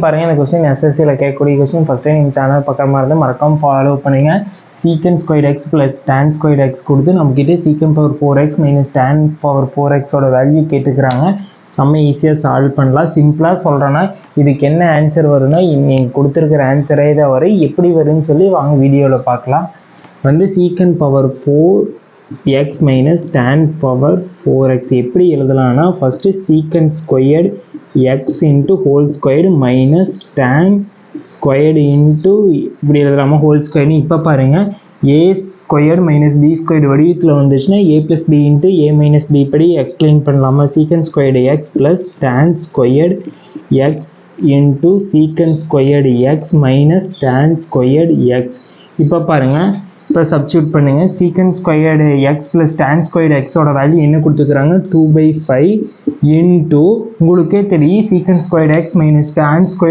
பாருங்க இந்த क्वेश्चन எஸ்எஸ்சில கேட்கக்கூடிய क्वेश्चन ஃபர்ஸ்ட் டைம் இந்த சேனல் பக்கமா இருந்தா மறக்காம ஃபாலோ பண்ணுங்க secant squared x plus tan squared x கொடுத்து நம்ம கிட்ட secant power 4x minus tan power 4x ஓட வேல்யூ கேட்டுக்கறாங்க சம்ம ஈஸியா சால்வ் பண்ணலாம் சிம்பிளா சொல்றேனா இதுக்கு என்ன ஆன்சர் வரும்னா நீங்க கொடுத்திருக்கிற ஆன்சரே தான் வரும் எப்படி வரும்னு சொல்லி வாங்க வீடியோல பார்க்கலாம் வந்து secant power 4x minus tan power 4x எப்படி எழுதலாம்னா first secant squared x into whole squared minus tan squared into இப்படி எழுதலாமா whole squared இப்ப பாருங்க a squared minus b squared வடிவத்துல வந்துச்சுனா a plus b into a minus b படி explain பண்ணலாமா secant squared x plus tan squared x into secant squared x minus tan squared x இப்ப பாருங்க இப்ப சப்ஸ்டிட்யூட் பண்ணுங்க secant squared x plus tan squared x ஓட value என்ன கொடுத்திருக்காங்க 2/5 into உங்களுக்கே தெரியும் secant squared x minus tan squared